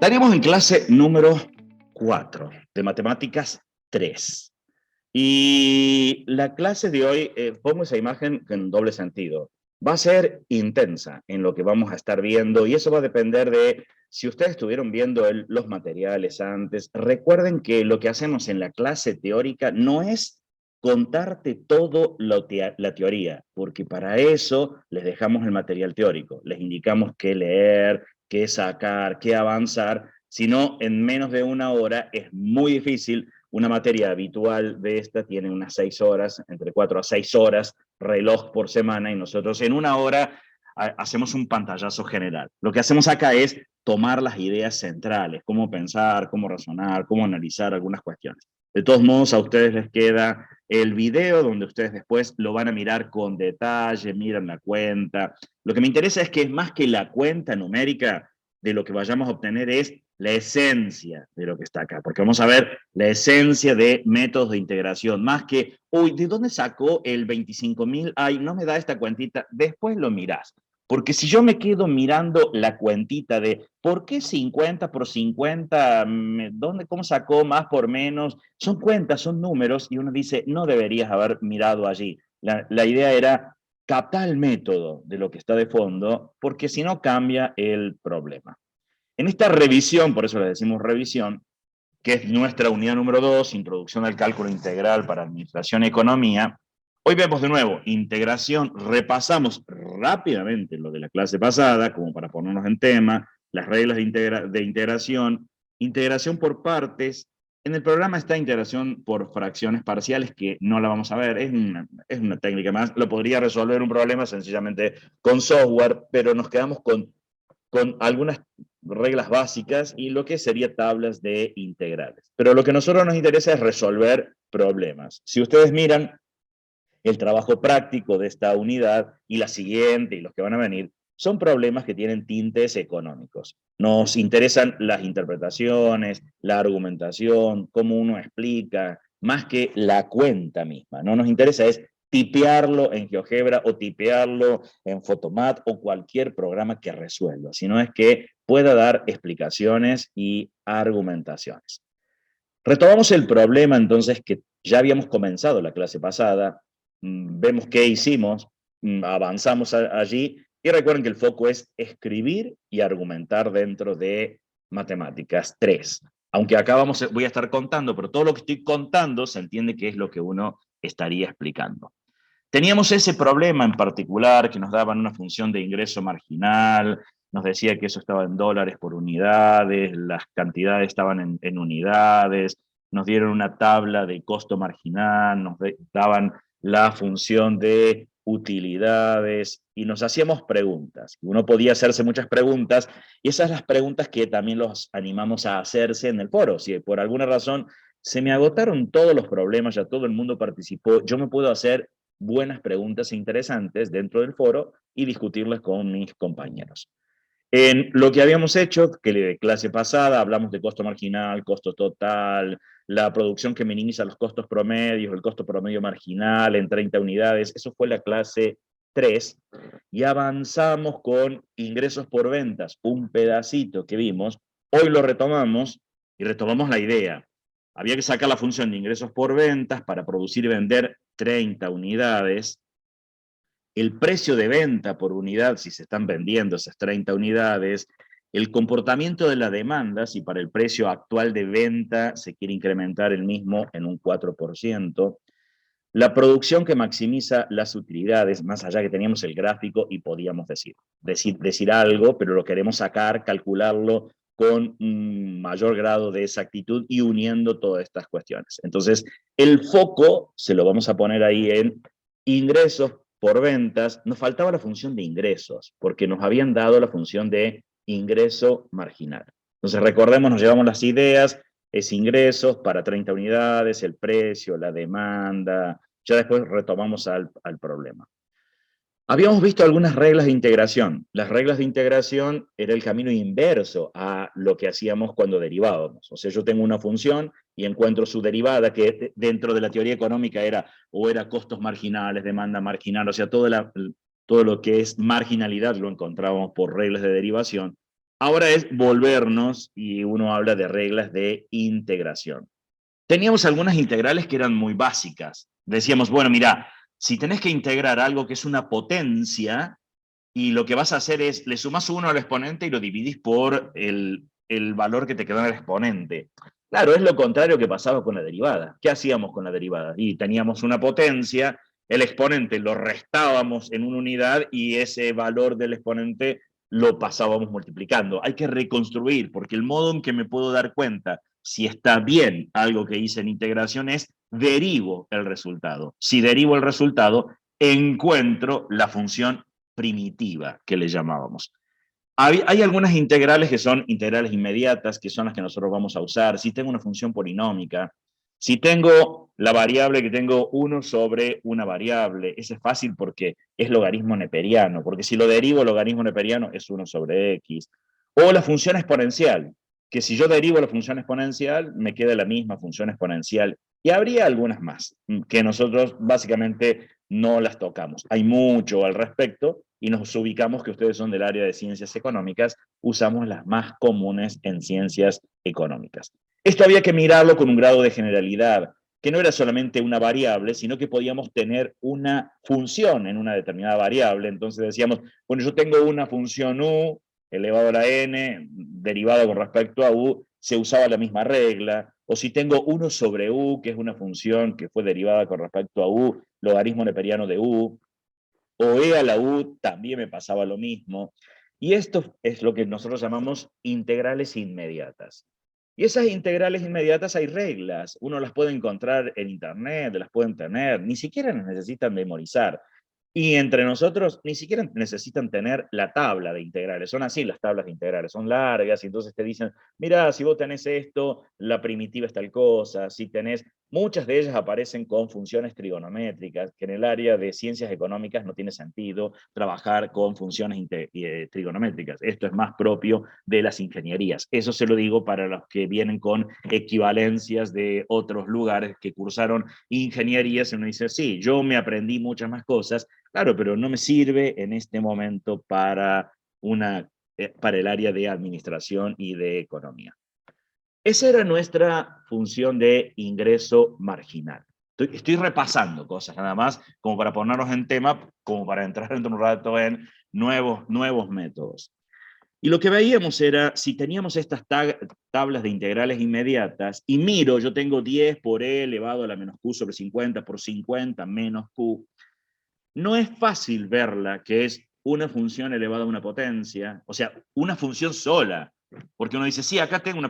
Estaríamos en clase número 4 de matemáticas 3. Y la clase de hoy, pongo esa imagen en doble sentido. Va a ser intensa en lo que vamos a estar viendo y eso va a depender de si ustedes estuvieron viendo los materiales antes. Recuerden que lo que hacemos en la clase teórica no es contarte todo la teoría, porque para eso les dejamos el material teórico, les indicamos qué leer, qué sacar, qué avanzar, sino en menos de una hora es muy difícil. Una materia habitual de esta tiene unas 6 horas, entre 4 a 6 horas, reloj por semana, y nosotros en una hora hacemos un pantallazo general. Lo que hacemos acá es tomar las ideas centrales, cómo pensar, cómo razonar, cómo analizar algunas cuestiones. De todos modos, a ustedes les queda el video donde ustedes después lo van a mirar con detalle, miran la cuenta. Lo que me interesa es que más que la cuenta numérica, de lo que vayamos a obtener es la esencia de lo que está acá, porque vamos a ver la esencia de métodos de integración, más que, uy, ¿de dónde sacó el 25.000? Ay, no me da esta cuentita, después lo mirás. Porque si yo me quedo mirando la cuentita de por qué 50 por 50, ¿dónde, cómo sacó más por menos? Son cuentas, son números, y uno dice, no deberías haber mirado allí. La idea era captar el método de lo que está de fondo, porque si no cambia el problema. En esta revisión, por eso le decimos revisión, que es nuestra unidad número 2, Introducción al Cálculo Integral para Administración y Economía, hoy vemos de nuevo integración, repasamos rápidamente lo de la clase pasada, como para ponernos en tema, las reglas de integración, integración por partes. En el programa está integración por fracciones parciales, que no la vamos a ver, es una técnica más, lo podría resolver un problema sencillamente con software, pero nos quedamos con algunas reglas básicas y lo que sería tablas de integrales. Pero lo que a nosotros nos interesa es resolver problemas. Si ustedes miran el trabajo práctico de esta unidad y la siguiente y los que van a venir, son problemas que tienen tintes económicos. Nos interesan las interpretaciones, la argumentación, cómo uno explica, más que la cuenta misma. No nos interesa es tipearlo en GeoGebra o tipearlo en Photomat o cualquier programa que resuelva, sino es que pueda dar explicaciones y argumentaciones. Retomamos el problema entonces que ya habíamos comenzado la clase pasada, vemos qué hicimos, avanzamos allí, y recuerden que el foco es escribir y argumentar dentro de matemáticas 3. Aunque acá voy a estar contando, pero todo lo que estoy contando se entiende que es lo que uno estaría explicando. Teníamos ese problema en particular que nos daban una función de ingreso marginal, nos decía que eso estaba en dólares por unidades, las cantidades estaban en unidades, nos dieron una tabla de costo marginal, nos daban la función de utilidades y nos hacíamos preguntas. Uno podía hacerse muchas preguntas y esas son las preguntas que también los animamos a hacerse en el foro. Si por alguna razón se me agotaron todos los problemas, ya todo el mundo participó, yo me puedo hacer buenas preguntas interesantes dentro del foro y discutirlas con mis compañeros. En lo que habíamos hecho, que de clase pasada, hablamos de costo marginal, costo total, la producción que minimiza los costos promedios, el costo promedio marginal en 30 unidades, eso fue la clase 3, y avanzamos con ingresos por ventas, un pedacito que vimos, hoy lo retomamos y retomamos la idea. Había que sacar la función de ingresos por ventas para producir y vender 30 unidades, el precio de venta por unidad, si se están vendiendo esas 30 unidades, el comportamiento de la demanda, si para el precio actual de venta se quiere incrementar el mismo en un 4%, la producción que maximiza las utilidades, más allá que teníamos el gráfico y podíamos decir algo, pero lo queremos sacar, calcularlo con un mayor grado de exactitud y uniendo todas estas cuestiones. Entonces, el foco se lo vamos a poner ahí en ingresos por ventas. Nos faltaba la función de ingresos, porque nos habían dado la función de ingreso marginal. Entonces, recordemos, nos llevamos las ideas, es ingresos para 30 unidades, el precio, la demanda. Ya después retomamos al problema. Habíamos visto algunas reglas de integración. Las reglas de integración era el camino inverso a lo que hacíamos cuando derivábamos. O sea, yo tengo una función y encuentro su derivada, que dentro de la teoría económica era costos marginales, demanda marginal, o sea, todo lo que es marginalidad lo encontrábamos por reglas de derivación. Ahora es volvernos y uno habla de reglas de integración. Teníamos algunas integrales que eran muy básicas. Decíamos, bueno, mira, si tenés que integrar algo que es una potencia, y lo que vas a hacer es, le sumas 1 al exponente y lo dividís por el valor que te quedó en el exponente. Claro, es lo contrario que pasaba con la derivada. ¿Qué hacíamos con la derivada? Y teníamos una potencia, el exponente lo restábamos en una unidad y ese valor del exponente lo pasábamos multiplicando. Hay que reconstruir, porque el modo en que me puedo dar cuenta si está bien algo que hice en integración es derivo el resultado. Si derivo el resultado, encuentro la función primitiva que le llamábamos. Hay algunas integrales que son integrales inmediatas, que son las que nosotros vamos a usar. Si tengo una función polinómica, si tengo la variable que tengo 1 sobre una variable, ese es fácil porque es logaritmo neperiano, porque si lo derivo, logaritmo neperiano es 1 sobre x. O la función exponencial, que si yo derivo la función exponencial, me queda la misma función exponencial. Y habría algunas más, que nosotros básicamente no las tocamos. Hay mucho al respecto, y nos ubicamos que ustedes son del área de ciencias económicas, usamos las más comunes en ciencias económicas. Esto había que mirarlo con un grado de generalidad, que no era solamente una variable, sino que podíamos tener una función en una determinada variable. Entonces decíamos, bueno, yo tengo una función u elevado a la n, derivada con respecto a u, se usaba la misma regla, o si tengo 1 sobre u, que es una función que fue derivada con respecto a u, logaritmo neperiano de u, o e a la u también me pasaba lo mismo. Y esto es lo que nosotros llamamos integrales inmediatas. Y esas integrales inmediatas hay reglas, uno las puede encontrar en internet, las pueden tener, ni siquiera las necesitan memorizar. Y entre nosotros ni siquiera necesitan tener la tabla de integrales. Son así las tablas de integrales, son largas y entonces te dicen, mira, si vos tenés esto, la primitiva es tal cosa, si tenés, muchas de ellas aparecen con funciones trigonométricas, que en el área de ciencias económicas no tiene sentido trabajar con funciones trigonométricas. Esto es más propio de las ingenierías. Eso se lo digo para los que vienen con equivalencias de otros lugares que cursaron ingenierías y uno dice, sí, yo me aprendí muchas más cosas. Claro, pero no me sirve en este momento para el área de administración y de economía. Esa era nuestra función de ingreso marginal. Estoy repasando cosas nada más, como para ponernos en tema, como para entrar dentro de un rato en nuevos métodos. Y lo que veíamos era, si teníamos estas tablas de integrales inmediatas, y miro, yo tengo 10 por e elevado a la menos q sobre 50 por 50 menos q, no es fácil verla, que es una función elevada a una potencia, o sea, una función sola, porque uno dice, sí, acá tengo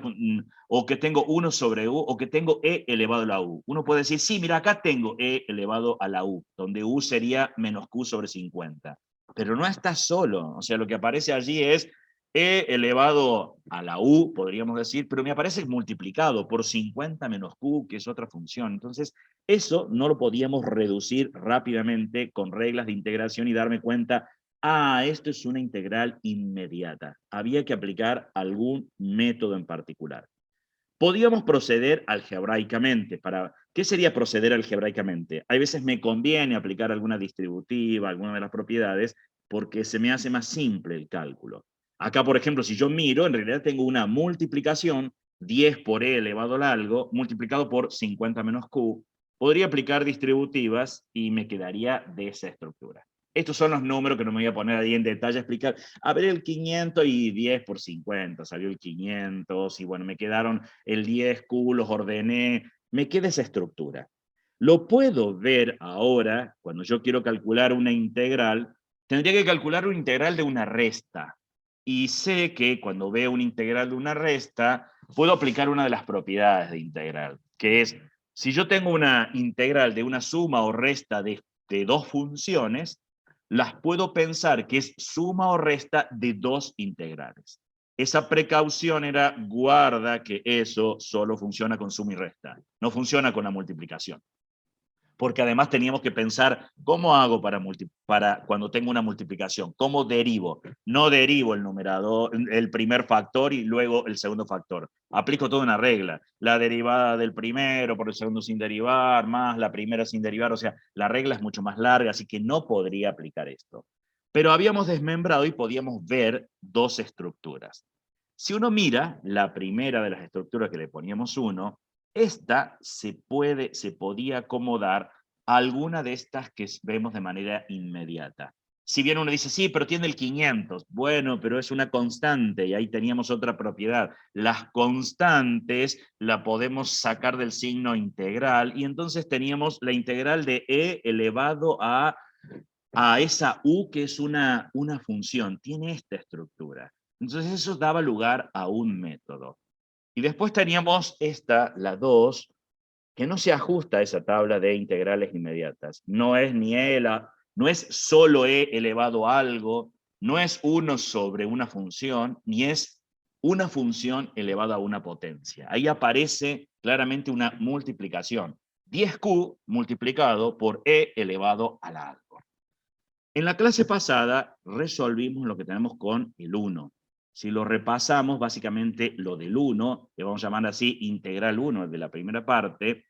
o que tengo 1 sobre u, o que tengo e elevado a la u. Uno puede decir, sí, mira, acá tengo e elevado a la u, donde u sería menos q sobre 50. Pero no está solo, o sea, lo que aparece allí es e elevado a la u, podríamos decir, pero me aparece multiplicado por 50 menos q, que es otra función. Entonces, eso no lo podíamos reducir rápidamente con reglas de integración y darme cuenta, esto es una integral inmediata. Había que aplicar algún método en particular. Podíamos proceder algebraicamente. ¿Qué sería proceder algebraicamente? Hay veces me conviene aplicar alguna distributiva, alguna de las propiedades, porque se me hace más simple el cálculo. Acá, por ejemplo, si yo miro, en realidad tengo una multiplicación, 10 por e elevado al algo, multiplicado por 50 menos q. Podría aplicar distributivas y me quedaría de esa estructura. Estos son los números que no me voy a poner ahí en detalle a explicar. A ver, el 500 y 10 por 50, salió el 500, y bueno, me quedaron el 10Q, los ordené, me queda esa estructura. Lo puedo ver ahora, cuando yo quiero calcular una integral, tendría que calcular una integral de una resta. Y sé que cuando veo una integral de una resta, puedo aplicar una de las propiedades de integral, que es, si yo tengo una integral de una suma o resta de dos funciones, las puedo pensar que es suma o resta de dos integrales. Esa precaución era, guarda que eso solo funciona con suma y resta, no funciona con la multiplicación. Porque además teníamos que pensar, ¿cómo hago para cuando tengo una multiplicación? ¿Cómo derivo? No derivo el numerador, el primer factor y luego el segundo factor. Aplico toda una regla. La derivada del primero por el segundo sin derivar, más la primera sin derivar. O sea, la regla es mucho más larga, así que no podría aplicar esto. Pero habíamos desmembrado y podíamos ver dos estructuras. Si uno mira la primera de las estructuras que le poníamos 1, esta se podía acomodar a alguna de estas que vemos de manera inmediata. Si bien uno dice, sí, pero tiene el 500, bueno, pero es una constante, y ahí teníamos otra propiedad. Las constantes la podemos sacar del signo integral, y entonces teníamos la integral de e elevado a esa u que es una función, tiene esta estructura. Entonces eso daba lugar a un método. Y después teníamos esta, la 2, que no se ajusta a esa tabla de integrales inmediatas. No es ni no es solo e elevado a algo, no es 1 sobre una función, ni es una función elevada a una potencia. Ahí aparece claramente una multiplicación. 10q multiplicado por e elevado al algo. En la clase pasada resolvimos lo que tenemos con el 1. Si lo repasamos, básicamente lo del 1, que vamos a llamar así integral 1 de la primera parte,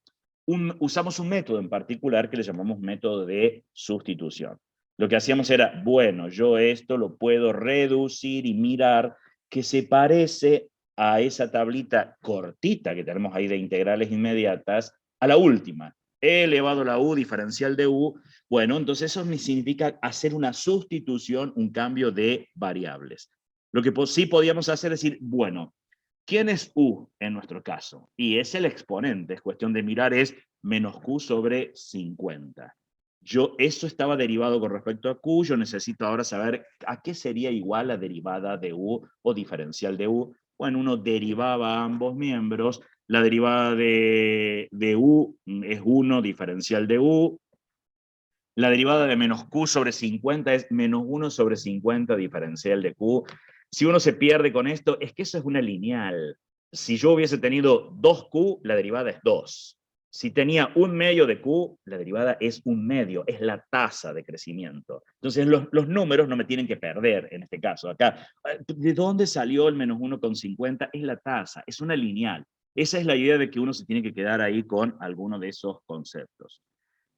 usamos un método en particular que le llamamos método de sustitución. Lo que hacíamos era, bueno, yo esto lo puedo reducir y mirar que se parece a esa tablita cortita que tenemos ahí de integrales inmediatas, a la última, e elevado a la u diferencial de u. Bueno, entonces eso significa hacer una sustitución, un cambio de variables. Lo que sí podíamos hacer es decir, bueno, ¿quién es u en nuestro caso? Y es el exponente, es cuestión de mirar, es menos q sobre 50. Eso estaba derivado con respecto a q, yo necesito ahora saber a qué sería igual la derivada de u o diferencial de u. Bueno, uno derivaba ambos miembros, la derivada de u es 1 diferencial de u, la derivada de menos q sobre 50 es menos 1 sobre 50 diferencial de q. Si uno se pierde con esto, es que eso es una lineal. Si yo hubiese tenido 2q, la derivada es 2. Si tenía un medio de q, la derivada es un medio, es la tasa de crecimiento. Entonces los números no me tienen que perder en este caso. Acá, ¿de dónde salió el menos 1,50? Es la tasa, es una lineal. Esa es la idea de que uno se tiene que quedar ahí con alguno de esos conceptos.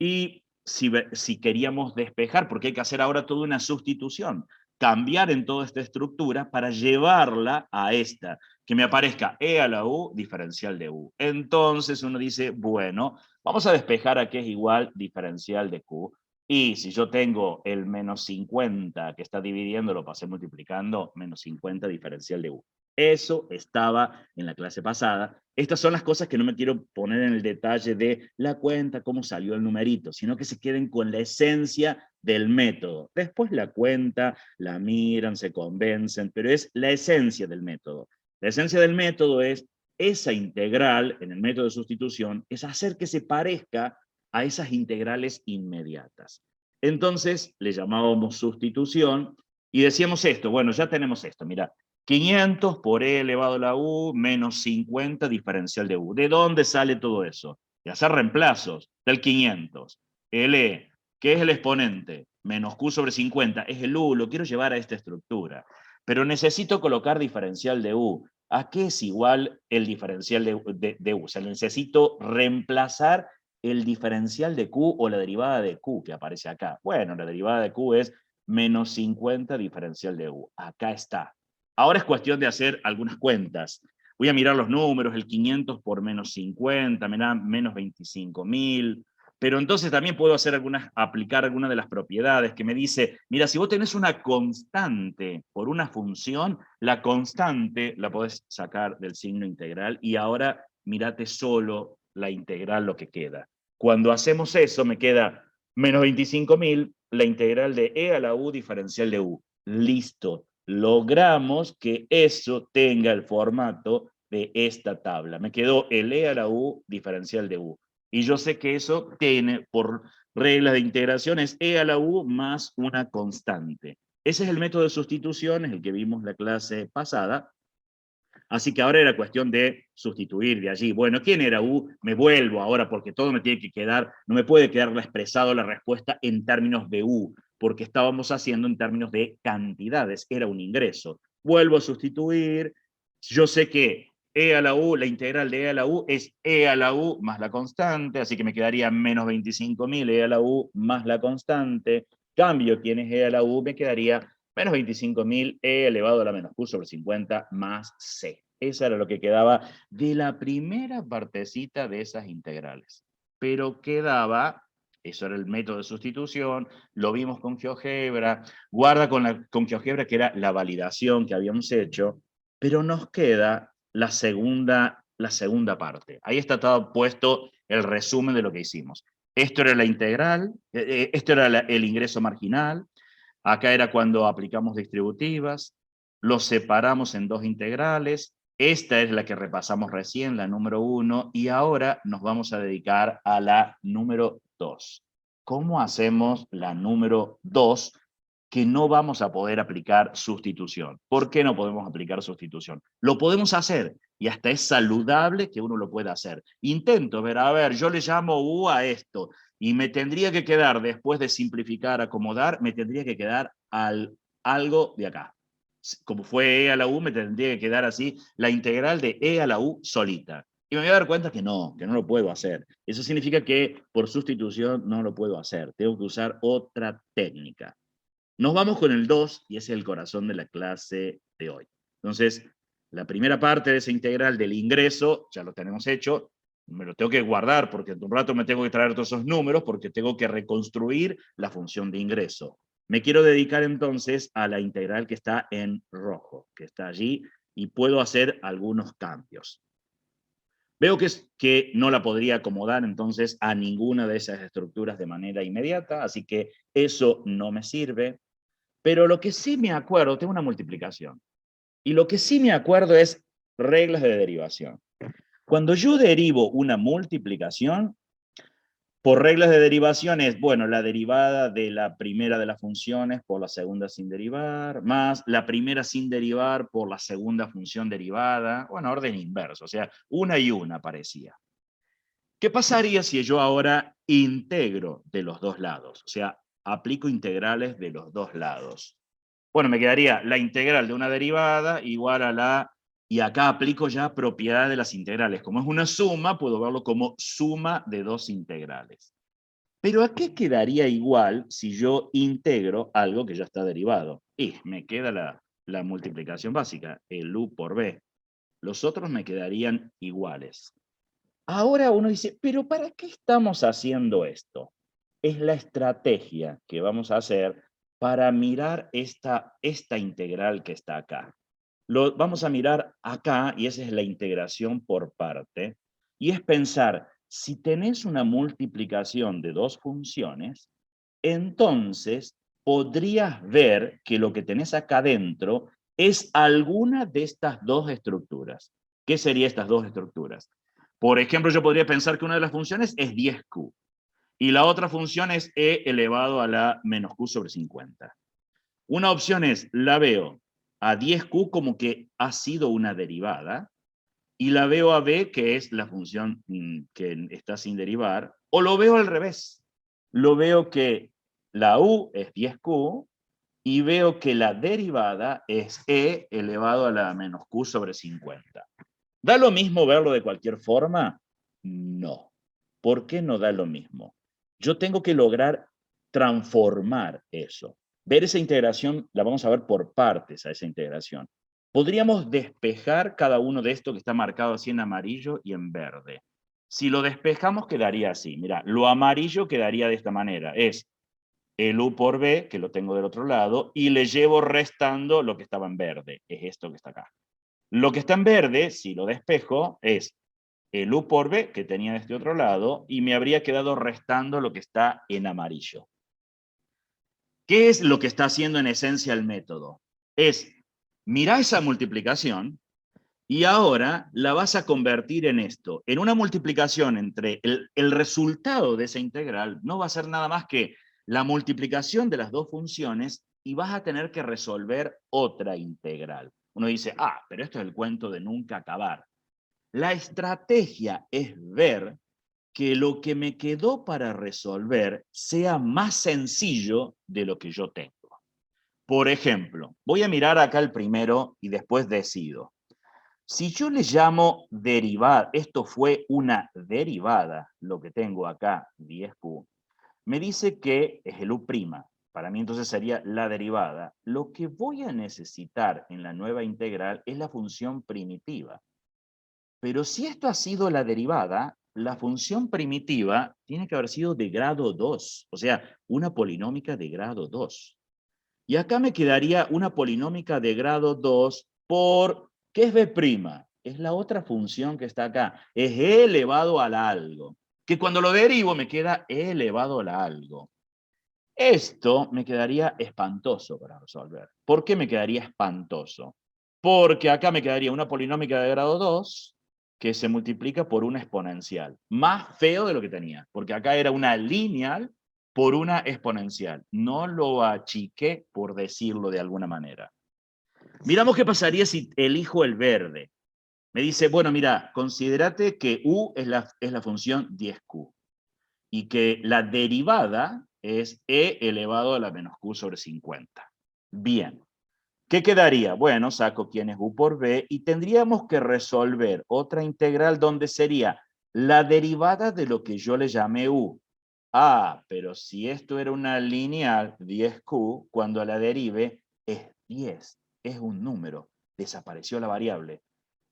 Y si queríamos despejar, porque hay que hacer ahora toda una sustitución, cambiar en toda esta estructura para llevarla a esta, que me aparezca e a la u diferencial de u. Entonces uno dice, bueno, vamos a despejar a que es igual diferencial de q, y si yo tengo el menos 50 que está dividiendo, lo pasé multiplicando, menos 50 diferencial de u. Eso estaba en la clase pasada. Estas son las cosas que no me quiero poner en el detalle de la cuenta, cómo salió el numerito, sino que se queden con la esencia del método. Después la cuenta, la miran, se convencen, pero es la esencia del método. La esencia del método es esa integral, en el método de sustitución, es hacer que se parezca a esas integrales inmediatas. Entonces, le llamábamos sustitución y decíamos esto, bueno, ya tenemos esto, mira, 500 por e elevado a la u menos 50 diferencial de u. ¿De dónde sale todo eso? De hacer reemplazos del 500. El e, ¿qué es el exponente? Menos q sobre 50, es el u, lo quiero llevar a esta estructura. Pero necesito colocar diferencial de u. ¿A qué es igual el diferencial de u? O sea, necesito reemplazar el diferencial de q o la derivada de q que aparece acá. Bueno, la derivada de q es menos 50 diferencial de u. Acá está. Ahora es cuestión de hacer algunas cuentas. Voy a mirar los números, el 500 por menos 50, me da menos 25.000, pero entonces también puedo aplicar alguna de las propiedades que me dice, mira, si vos tenés una constante por una función, la constante la podés sacar del signo integral y ahora mirate solo la integral lo que queda. Cuando hacemos eso me queda menos 25.000, la integral de e a la u diferencial de u. Listo. Logramos que eso tenga el formato de esta tabla. Me quedó el e a la u diferencial de u. Y yo sé que eso tiene, por reglas de integración, es e a la u más una constante. Ese es el método de sustitución, es el que vimos la clase pasada. Así que ahora era cuestión de sustituir de allí. Bueno, ¿quién era u? Me vuelvo ahora porque todo me tiene que quedar, no me puede quedar expresado la respuesta en términos de u, porque estábamos haciendo en términos de cantidades, era un ingreso. Vuelvo a sustituir, yo sé que e a la u, la integral de e a la u es e a la u más la constante, así que me quedaría menos 25.000 e a la u más la constante. Cambio quién es e a la u, me quedaría Menos 25.000 e elevado a la menos q sobre 50 más c. Eso era lo que quedaba de la primera partecita de esas integrales. Pero quedaba, eso era el método de sustitución, lo vimos con GeoGebra, guarda con GeoGebra que era la validación que habíamos hecho, pero nos queda la segunda parte. Ahí está todo puesto el resumen de lo que hicimos. Esto era la integral, esto era el ingreso marginal, acá era cuando aplicamos distributivas, los separamos en dos integrales, esta es la que repasamos recién, la número 1, y ahora nos vamos a dedicar a la número 2. ¿Cómo hacemos la número 2 que no vamos a poder aplicar sustitución? ¿Por qué no podemos aplicar sustitución? Lo podemos hacer, y hasta es saludable que uno lo pueda hacer. Intento ver, a ver, yo le llamo U a esto, y me tendría que quedar, después de simplificar, acomodar, me tendría que quedar algo de acá. Como fue e a la u, me tendría que quedar así la integral de e a la u solita. Y me voy a dar cuenta que no lo puedo hacer. Eso significa que por sustitución no lo puedo hacer. Tengo que usar otra técnica. Nos vamos con el 2, y ese es el corazón de la clase de hoy. Entonces, la primera parte de esa integral del ingreso, ya lo tenemos hecho, me lo tengo que guardar porque en un rato me tengo que traer todos esos números porque tengo que reconstruir la función de ingreso. Me quiero dedicar entonces a la integral que está en rojo, que está allí, y puedo hacer algunos cambios. Veo que no la podría acomodar entonces a ninguna de esas estructuras de manera inmediata, así que eso no me sirve. Pero lo que sí me acuerdo, tengo una multiplicación, y lo que sí me acuerdo es reglas de derivación. Cuando yo derivo una multiplicación, por reglas de derivación es, bueno, la derivada de la primera de las funciones por la segunda sin derivar, más la primera sin derivar por la segunda función derivada, bueno, orden inverso, o sea, una y una parecía. ¿Qué pasaría si yo ahora integro de los dos lados? O sea, aplico integrales de los dos lados. Bueno, me quedaría la integral de una derivada igual a la... Y acá aplico ya propiedad de las integrales. Como es una suma, puedo verlo como suma de dos integrales. Pero ¿a qué quedaría igual si yo integro algo que ya está derivado? Y me queda la multiplicación básica, el u por b. Los otros me quedarían iguales. Ahora uno dice, ¿pero para qué estamos haciendo esto? Es la estrategia que vamos a hacer para mirar esta integral que está acá. Lo vamos a mirar acá, y esa es la integración por parte, y es pensar, si tenés una multiplicación de dos funciones, entonces podrías ver que lo que tenés acá dentro es alguna de estas dos estructuras. ¿Qué serían estas dos estructuras? Por ejemplo, yo podría pensar que una de las funciones es 10q, y la otra función es e elevado a la menos q sobre 50. Una opción es, la veo a 10q como que ha sido una derivada, y la veo a b, que es la función que está sin derivar, o lo veo al revés. Lo veo que la u es 10q, y veo que la derivada es e elevado a la menos q sobre 50. ¿Da lo mismo verlo de cualquier forma? No. ¿Por qué no da lo mismo? Yo tengo que lograr transformar eso. Ver esa integración, la vamos a ver por partes a esa integración. Podríamos despejar cada uno de estos que está marcado así en amarillo y en verde. Si lo despejamos quedaría así. Mira, lo amarillo quedaría de esta manera. Es el u por b, que lo tengo del otro lado, y le llevo restando lo que estaba en verde. Es esto que está acá. Lo que está en verde, si lo despejo, es el u por b que tenía de este otro lado, y me habría quedado restando lo que está en amarillo. ¿Qué es lo que está haciendo en esencia el método? Es, mira esa multiplicación, y ahora la vas a convertir en esto, en una multiplicación entre el resultado de esa integral, no va a ser nada más que la multiplicación de las dos funciones, y vas a tener que resolver otra integral. Uno dice, pero esto es el cuento de nunca acabar. La estrategia es ver que lo que me quedó para resolver sea más sencillo de lo que yo tengo. Por ejemplo, voy a mirar acá el primero y después decido. Si yo le llamo derivada, esto fue una derivada, lo que tengo acá, 10q, me dice que es el u'. para mí entonces sería la derivada. Lo que voy a necesitar en la nueva integral es la función primitiva. Pero si esto ha sido la derivada, la función primitiva tiene que haber sido de grado 2, o sea, una polinómica de grado 2. Y acá me quedaría una polinómica de grado 2 por, ¿qué es b'? Es la otra función que está acá, es e elevado al algo, que cuando lo derivo me queda e elevado al algo. Esto me quedaría espantoso para resolver. ¿Por qué me quedaría espantoso? Porque acá me quedaría una polinómica de grado 2 que se multiplica por una exponencial. Más feo de lo que tenía, porque acá era una lineal por una exponencial. No lo achiqué, por decirlo de alguna manera. Miramos qué pasaría si elijo el verde. Me dice, bueno, mira, considerate que u es la función 10q y que la derivada es e elevado a la menos q sobre 50. Bien, ¿qué quedaría? Bueno, saco quién es u por b y tendríamos que resolver otra integral donde sería la derivada de lo que yo le llamé u. Ah, pero si esto era una lineal 10q, cuando la derive es 10, es un número, desapareció la variable.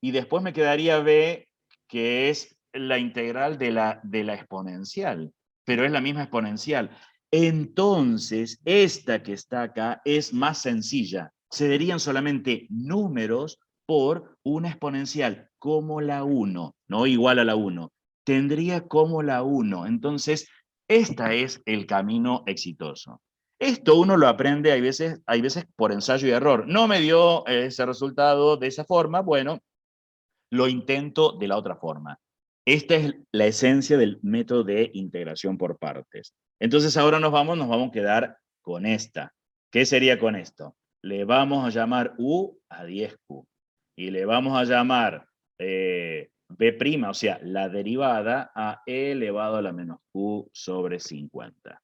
Y después me quedaría b, que es la integral de la exponencial, pero es la misma exponencial. Entonces, esta que está acá es más sencilla. Se darían solamente números por una exponencial, como la 1, no igual a la 1. Tendría como la 1. Entonces, este es el camino exitoso. Esto uno lo aprende, hay veces por ensayo y error. No me dio ese resultado de esa forma, bueno, lo intento de la otra forma. Esta es la esencia del método de integración por partes. Entonces ahora nos vamos a quedar con esta. ¿Qué sería con esto? Le vamos a llamar u a 10q. Y le vamos a llamar b', o sea, la derivada, a e elevado a la menos q sobre 50.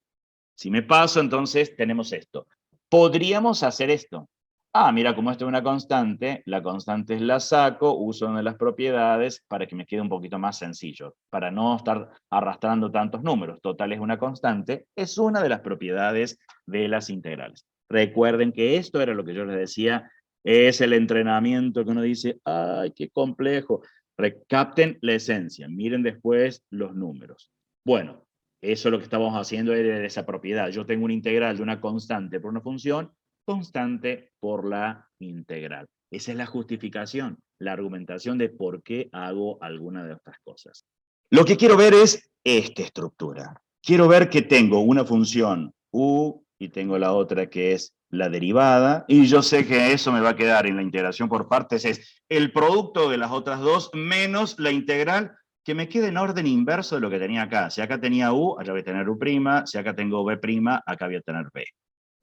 Si me paso, entonces tenemos esto. Podríamos hacer esto. Ah, mira, como esto es una constante, la constante la saco, uso una de las propiedades para que me quede un poquito más sencillo, para no estar arrastrando tantos números. Total es una constante, es una de las propiedades de las integrales. Recuerden que esto era lo que yo les decía, es el entrenamiento que uno dice, ay, qué complejo. Recapten la esencia, miren después los números. Bueno, eso es lo que estábamos haciendo de esa propiedad. Yo tengo una integral de una constante por una función, constante por la integral. Esa es la justificación, la argumentación de por qué hago alguna de estas cosas. Lo que quiero ver es esta estructura. Quiero ver que tengo una función u y tengo la otra que es la derivada, y yo sé que eso me va a quedar en la integración por partes, es el producto de las otras dos menos la integral que me quede en orden inverso de lo que tenía acá. Si acá tenía u, allá voy a tener u', si acá tengo b', acá voy a tener b.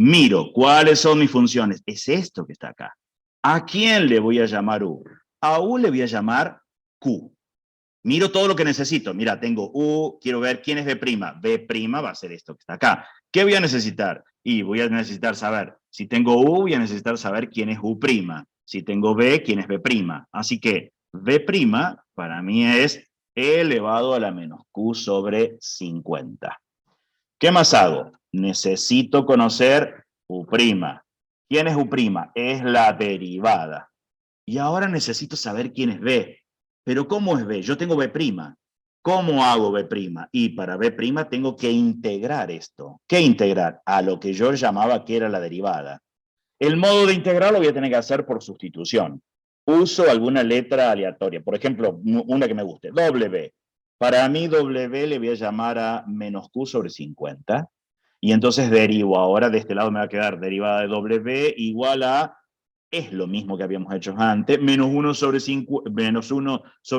Miro, ¿cuáles son mis funciones? Es esto que está acá. ¿A quién le voy a llamar u? A u le voy a llamar q. Miro todo lo que necesito. Mira, tengo u, quiero ver quién es b'. B' va a ser esto que está acá. ¿Qué voy a necesitar? Y voy a necesitar saber, si tengo u, voy a necesitar saber quién es u'. Si tengo b, quién es b'. Así que b' para mí es e elevado a la menos q sobre 50. ¿Qué más hago? Necesito conocer u'. ¿Quién es u'? Es la derivada. Y ahora necesito saber quién es b. Pero ¿cómo es b? Yo tengo b'. ¿Cómo hago b'? Y para b' tengo que integrar esto. ¿Qué integrar? A lo que yo llamaba que era la derivada. El modo de integrar lo voy a tener que hacer por sustitución. Uso alguna letra aleatoria. Por ejemplo, una que me guste, W. Para mí W le voy a llamar a menos Q sobre 50. Y entonces derivo. Ahora de este lado me va a quedar derivada de W igual a, es lo mismo que habíamos hecho antes, menos 1 sobre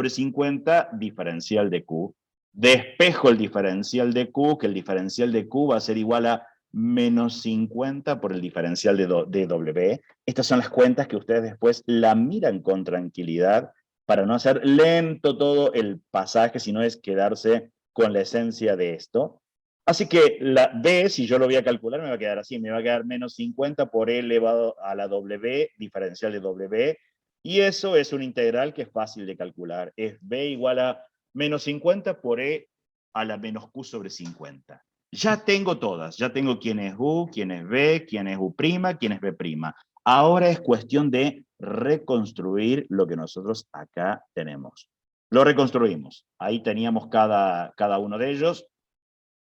50 diferencial de Q. Despejo el diferencial de Q, que el diferencial de Q va a ser igual a menos 50 por el diferencial de W. Estas son las cuentas que ustedes después la miran con tranquilidad para no hacer lento todo el pasaje, sino es quedarse con la esencia de esto. Así que la D, si yo lo voy a calcular, me va a quedar así, me va a quedar menos 50 por E elevado a la W, diferencial de W, y eso es una integral que es fácil de calcular. Es B igual a menos 50 por E a la menos Q sobre 50. Ya tengo todas, ya tengo quién es U, quién es B, quién es U', quién es B'. Ahora es cuestión de reconstruir lo que nosotros acá tenemos. Lo reconstruimos. Ahí teníamos cada uno de ellos.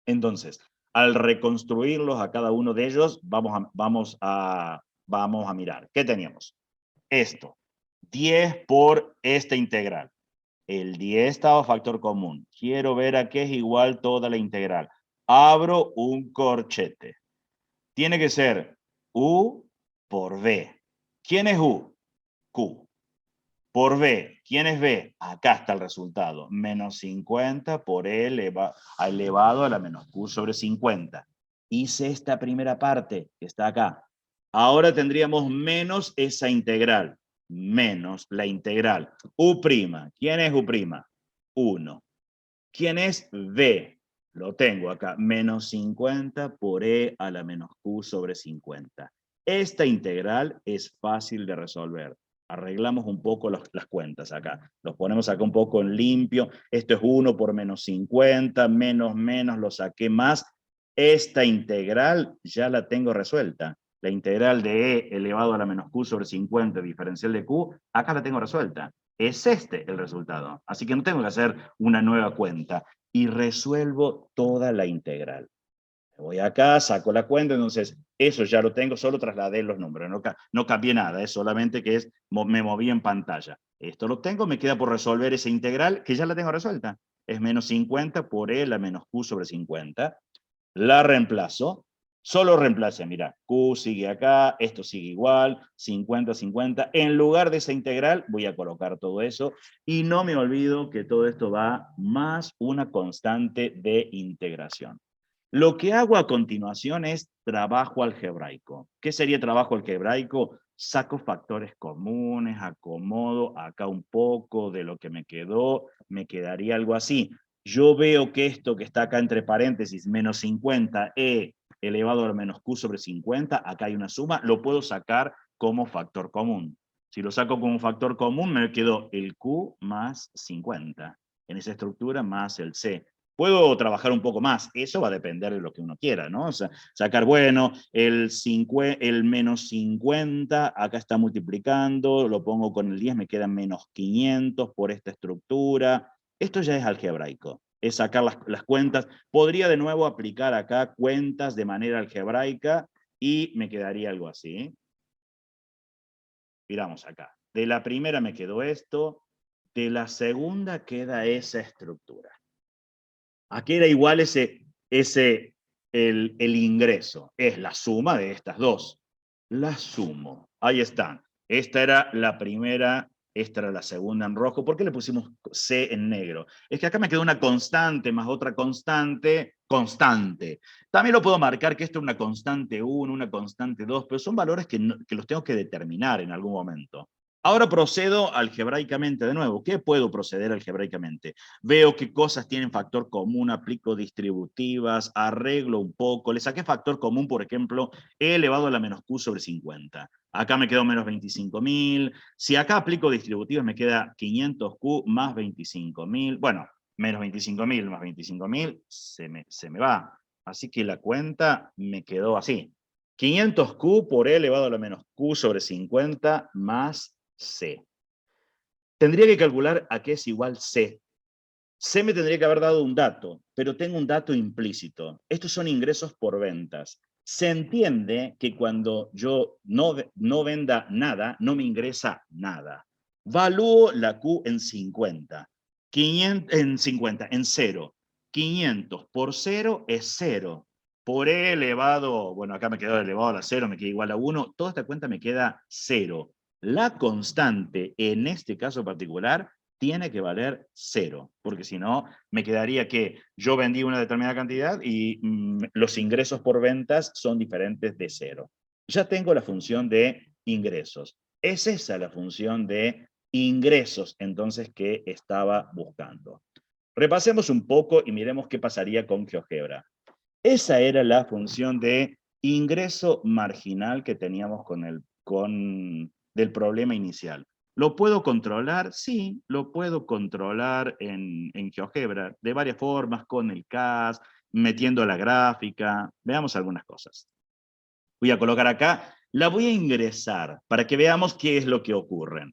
Entonces, al reconstruirlos a cada uno de ellos, vamos a mirar. ¿Qué teníamos? Esto, 10 por esta integral. El 10 estaba factor común. Quiero ver a qué es igual toda la integral. Abro un corchete. Tiene que ser U por B. ¿Quién es U? Q. Por B. ¿Quién es B? Acá está el resultado. Menos 50 por E elevado a la menos Q sobre 50. Hice esta primera parte que está acá. Ahora tendríamos menos esa integral. Menos la integral. U'. ¿Quién es U'? 1. ¿Quién es B? Lo tengo acá. Menos 50 por E a la menos Q sobre 50. Esta integral es fácil de resolver. Arreglamos un poco las cuentas acá. Los ponemos acá un poco en limpio. Esto es 1 por menos 50. Menos, lo saqué más. Esta integral ya la tengo resuelta. La integral de E elevado a la menos Q sobre 50 diferencial de Q, acá la tengo resuelta. Es este el resultado. Así que no tengo que hacer una nueva cuenta. Y resuelvo toda la integral. Voy acá, saco la cuenta, entonces eso ya lo tengo, solo trasladé los números, no cambié nada, es solamente que me moví en pantalla. Esto lo tengo, me queda por resolver esa integral, que ya la tengo resuelta. Es menos 50 por E la menos Q sobre 50. La reemplazo. Solo reemplace, mira, Q sigue acá, esto sigue igual, 50, 50. En lugar de esa integral voy a colocar todo eso y no me olvido que todo esto va más una constante de integración. Lo que hago a continuación es trabajo algebraico. ¿Qué sería trabajo algebraico? Saco factores comunes, acomodo acá un poco de lo que me quedó, me quedaría algo así. Yo veo que esto que está acá entre paréntesis, menos 50, E elevado a menos Q sobre 50, acá hay una suma, lo puedo sacar como factor común. Si lo saco como factor común, me quedó el Q más 50. En esa estructura más el C. Puedo trabajar un poco más, eso va a depender de lo que uno quiera, ¿no? O sea, sacar, bueno, el menos 50, acá está multiplicando, lo pongo con el 10, me quedan menos 500 por esta estructura. Esto ya es algebraico, es sacar las cuentas. Podría de nuevo aplicar acá cuentas de manera algebraica y me quedaría algo así. Miramos acá. De la primera me quedó esto, de la segunda queda esa estructura. Aquí era igual el ingreso. Es la suma de estas dos. La sumo. Ahí están. Esta era la primera, esta era la segunda en rojo. ¿Por qué le pusimos C en negro? Es que acá me quedó una constante más otra constante, constante. También lo puedo marcar que esto es una constante 1, una constante 2, pero son valores que los tengo que determinar en algún momento. Ahora procedo algebraicamente de nuevo. ¿Qué puedo proceder algebraicamente? Veo qué cosas tienen factor común, aplico distributivas, arreglo un poco. Le saqué factor común, por ejemplo, E elevado a la menos Q sobre 50. Acá me quedó menos 25.000. Si acá aplico distributivas, me queda 500Q más 25.000. Bueno, menos 25.000 más 25.000 se me va. Así que la cuenta me quedó así. 500Q por E elevado a la menos Q sobre 50 más C. Tendría que calcular a qué es igual C. C me tendría que haber dado un dato, pero tengo un dato implícito. Estos son ingresos por ventas. Se entiende que cuando yo no venda nada, no me ingresa nada. Valúo la Q en 50. 500, en 50, en 0. 500 por 0 es 0. Por E elevado, bueno, acá me quedó elevado a la 0, me queda igual a 1. Toda esta cuenta me queda 0. La constante, en este caso particular, tiene que valer 0, porque si no, me quedaría que yo vendí una determinada cantidad y los ingresos por ventas son diferentes de 0. Ya tengo la función de ingresos. Es esa la función de ingresos, entonces, que estaba buscando. Repasemos un poco y miremos qué pasaría con GeoGebra. Esa era la función de ingreso marginal que teníamos del problema inicial. ¿Lo puedo controlar? Sí, lo puedo controlar en GeoGebra de varias formas, con el CAS, metiendo la gráfica. Veamos algunas cosas. Voy a colocar acá, la voy a ingresar para que veamos qué es lo que ocurre.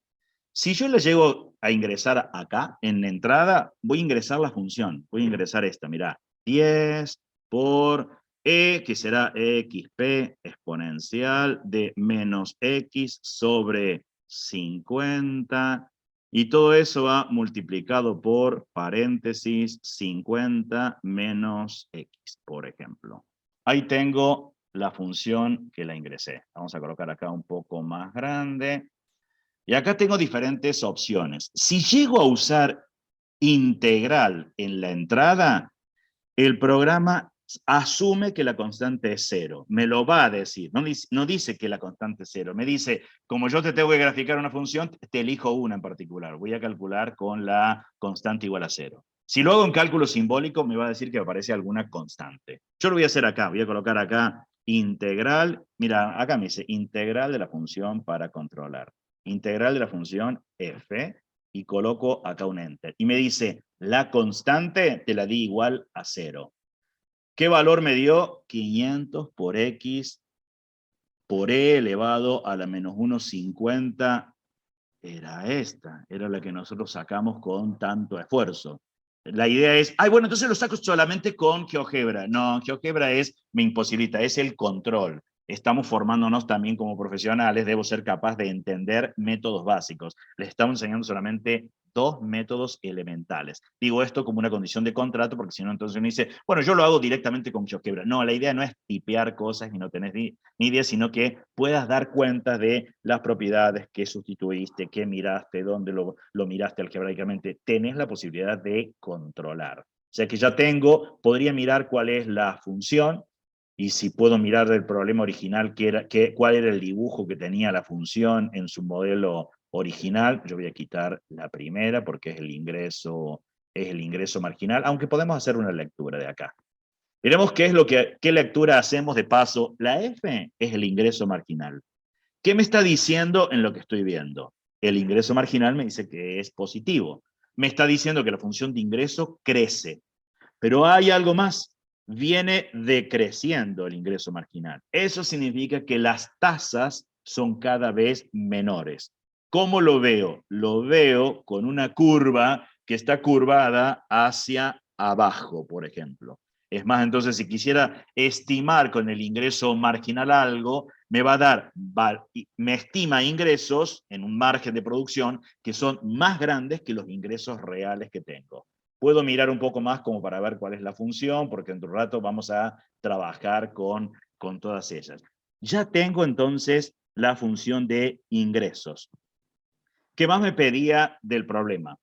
Si yo le llego a ingresar acá, en la entrada, voy a ingresar la función. Voy a ingresar esta, mirá. 10 por E, que será XP exponencial de menos X sobre 50. Y todo eso va multiplicado por paréntesis 50 menos X, por ejemplo. Ahí tengo la función que la ingresé. Vamos a colocar acá un poco más grande. Y acá tengo diferentes opciones. Si llego a usar integral en la entrada, el programa asume que la constante es 0. Me lo va a decir. No dice que la constante es 0. Me dice, como yo te tengo que graficar una función, te elijo una en particular. Voy a calcular con la constante igual a 0. Si lo hago en cálculo simbólico, me va a decir que aparece alguna constante. Yo lo voy a hacer acá. Voy a colocar acá integral. Mira, acá me dice integral de la función para controlar. Integral de la función f, y coloco acá un enter. Y me dice, la constante te la di igual a 0. ¿Qué valor me dio? 500 por x por e elevado a la menos 1,50. Era esta, era la que nosotros sacamos con tanto esfuerzo. La idea es, bueno, entonces lo saco solamente con GeoGebra. No, GeoGebra me imposibilita, es el control. Estamos formándonos también como profesionales, debo ser capaz de entender métodos básicos. Les estamos enseñando solamente 2 métodos elementales. Digo esto como una condición de contrato, porque si no, entonces uno dice, bueno, yo lo hago directamente con GeoGebra. No, la idea no es tipear cosas y no tenés ni idea, sino que puedas dar cuenta de las propiedades que sustituiste, que miraste, dónde lo miraste algebraicamente. Tenés la posibilidad de controlar. O sea que ya podría mirar cuál es la función, y si puedo mirar del problema original cuál era el dibujo que tenía la función en su modelo original. Yo voy a quitar la primera porque es el ingreso marginal, aunque podemos hacer una lectura de acá. Miremos qué lectura hacemos de paso. La F es el ingreso marginal. ¿Qué me está diciendo en lo que estoy viendo? El ingreso marginal me dice que es positivo. Me está diciendo que la función de ingreso crece. Pero hay algo más. Viene decreciendo el ingreso marginal. Eso significa que las tasas son cada vez menores. ¿Cómo lo veo? Lo veo con una curva que está curvada hacia abajo, por ejemplo. Es más, entonces, si quisiera estimar con el ingreso marginal algo, me va a dar, me estima ingresos en un margen de producción que son más grandes que los ingresos reales que tengo. Puedo mirar un poco más como para ver cuál es la función, porque en un rato vamos a trabajar con todas ellas. Ya tengo entonces la función de ingresos. ¿Qué más me pedía del problema?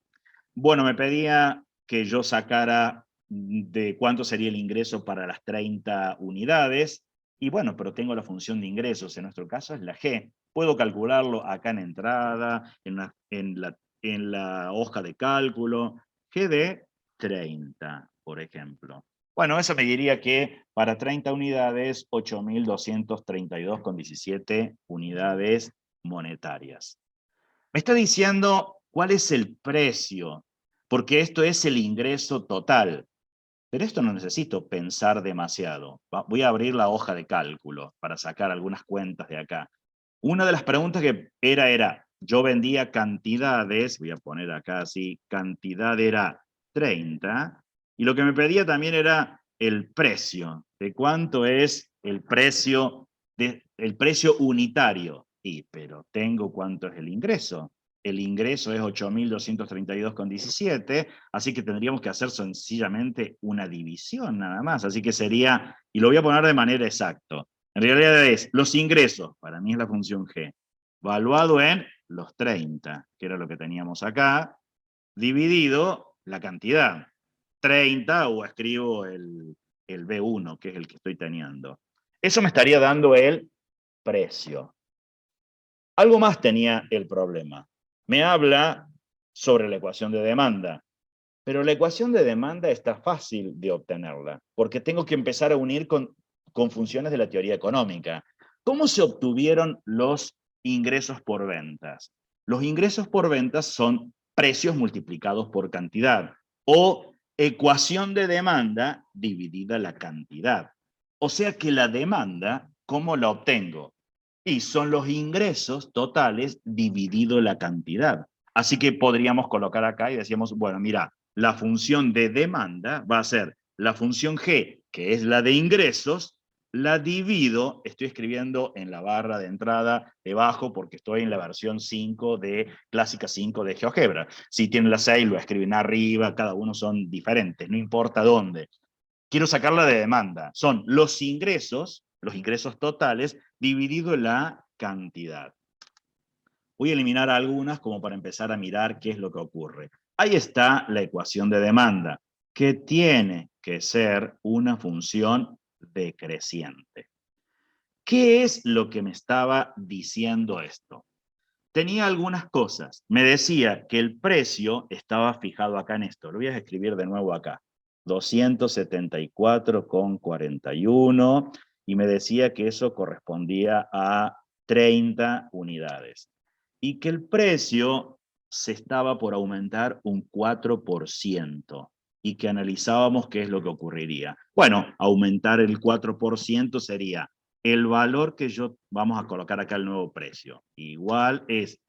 Bueno, me pedía que yo sacara de cuánto sería el ingreso para las 30 unidades, y bueno, pero tengo la función de ingresos, en nuestro caso es la G. Puedo calcularlo acá en entrada, en la hoja de cálculo, G de 30, por ejemplo. Bueno, eso me diría que para 30 unidades, 8.232,17 unidades monetarias. Me está diciendo cuál es el precio, porque esto es el ingreso total. Pero esto no necesito pensar demasiado. Voy a abrir la hoja de cálculo para sacar algunas cuentas de acá. Una de las preguntas que era, yo vendía cantidades, voy a poner acá así, cantidad era 30, y lo que me pedía también era el precio, de cuánto es el precio unitario. Pero tengo cuánto es el ingreso. El ingreso es 8.232,17, así que tendríamos que hacer sencillamente una división nada más. Así que sería, y lo voy a poner de manera exacta. En realidad es los ingresos, para mí es la función G, valuado en los 30, que era lo que teníamos acá, dividido la cantidad. 30, o escribo el B1, que es el que estoy teniendo. Eso me estaría dando el precio. Algo más tenía el problema. Me habla sobre la ecuación de demanda, pero la ecuación de demanda está fácil de obtenerla, porque tengo que empezar a unir con funciones de la teoría económica. ¿Cómo se obtuvieron los ingresos por ventas? Los ingresos por ventas son precios multiplicados por cantidad, o ecuación de demanda dividida la cantidad. O sea que la demanda, ¿cómo la obtengo? Y son los ingresos totales dividido la cantidad. Así que podríamos colocar acá y decíamos, bueno, mira, la función de demanda va a ser la función G, que es la de ingresos, la divido, estoy escribiendo en la barra de entrada debajo porque estoy en la versión 5 de clásica 5 de GeoGebra. Si tienen la 6, lo escriben arriba, cada uno son diferentes, no importa dónde. Quiero sacarla de demanda. Son los ingresos totales, dividido la cantidad. Voy a eliminar algunas como para empezar a mirar qué es lo que ocurre. Ahí está la ecuación de demanda, que tiene que ser una función decreciente. ¿Qué es lo que me estaba diciendo esto? Tenía algunas cosas. Me decía que el precio estaba fijado acá en esto. Lo voy a escribir de nuevo acá. 274,41 y me decía que eso correspondía a 30 unidades. Y que el precio se estaba por aumentar un 4% y que analizábamos qué es lo que ocurriría. Bueno, aumentar el 4% sería el valor que vamos a colocar acá el nuevo precio. Igual es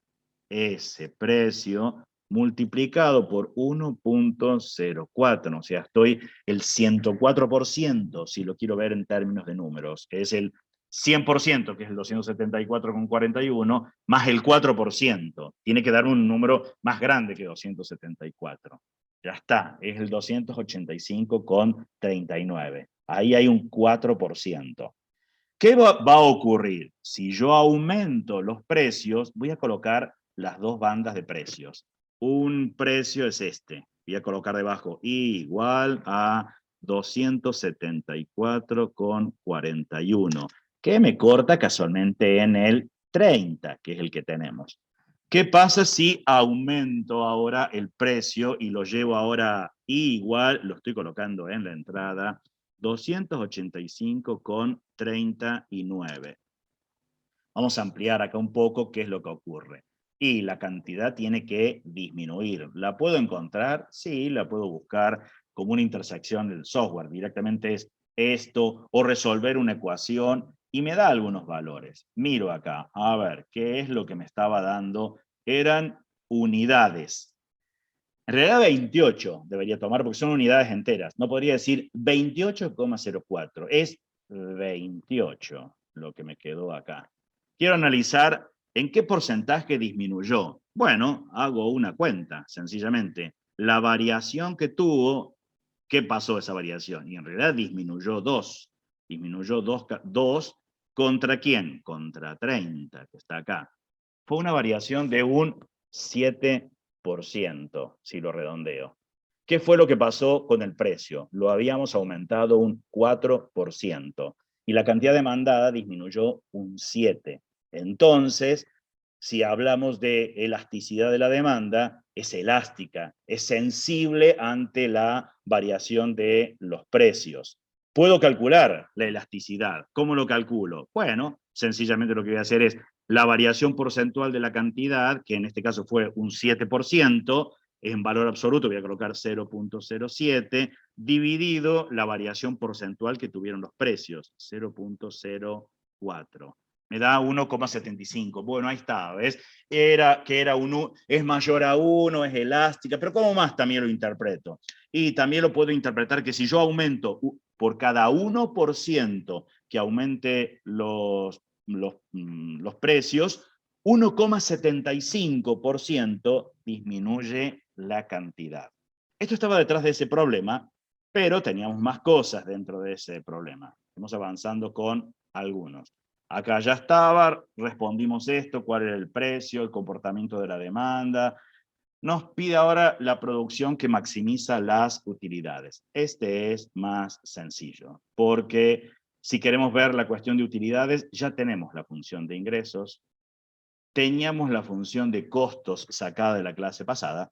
ese precio multiplicado por 1.04, o sea, estoy el 104%, si lo quiero ver en términos de números, es el 100%, que es el 274,41, más el 4%. Tiene que dar un número más grande que 274. Ya está, es el 285,39. Ahí hay un 4%. ¿Qué va a ocurrir? Si yo aumento los precios, voy a colocar las dos bandas de precios. Un precio es este. Voy a colocar debajo igual a 274,41, que me corta casualmente en el 30, que es el que tenemos. ¿Qué pasa si aumento ahora el precio y lo llevo ahora igual? Lo estoy colocando en la entrada. 285,39. Vamos a ampliar acá un poco qué es lo que ocurre. Y la cantidad tiene que disminuir. ¿La puedo encontrar? Sí, la puedo buscar como una intersección del software. Directamente es esto o resolver una ecuación y me da algunos valores. Miro acá, a ver, ¿qué es lo que me estaba dando? Eran unidades. En realidad 28 debería tomar porque son unidades enteras. No podría decir 28,04. Es 28 lo que me quedó acá. Quiero analizar en qué porcentaje disminuyó. Bueno, hago una cuenta, sencillamente. La variación que tuvo, ¿qué pasó esa variación? Y en realidad disminuyó 2. Disminuyó 2 ¿contra quién? Contra 30, que está acá. Fue una variación de un 7%, si lo redondeo. ¿Qué fue lo que pasó con el precio? Lo habíamos aumentado un 4% y la cantidad demandada disminuyó un 7%. Entonces, si hablamos de elasticidad de la demanda, es elástica, es sensible ante la variación de los precios. ¿Puedo calcular la elasticidad? ¿Cómo lo calculo? Bueno, sencillamente lo que voy a hacer es la variación porcentual de la cantidad, que en este caso fue un 7%, en valor absoluto voy a colocar 0.07, dividido la variación porcentual que tuvieron los precios, 0.04. Me da 1,75. Bueno, ahí está, ¿ves? Es mayor a 1, es elástica, pero ¿cómo más también lo interpreto? Y también lo puedo interpretar que si yo aumento por cada 1% que aumente los precios, 1,75% disminuye la cantidad. Esto estaba detrás de ese problema, pero teníamos más cosas dentro de ese problema. Estamos avanzando con algunos. Acá ya estaba, respondimos esto, cuál era el precio, el comportamiento de la demanda. Nos pide ahora la producción que maximiza las utilidades. Este es más sencillo, porque si queremos ver la cuestión de utilidades, ya tenemos la función de ingresos, teníamos la función de costos sacada de la clase pasada.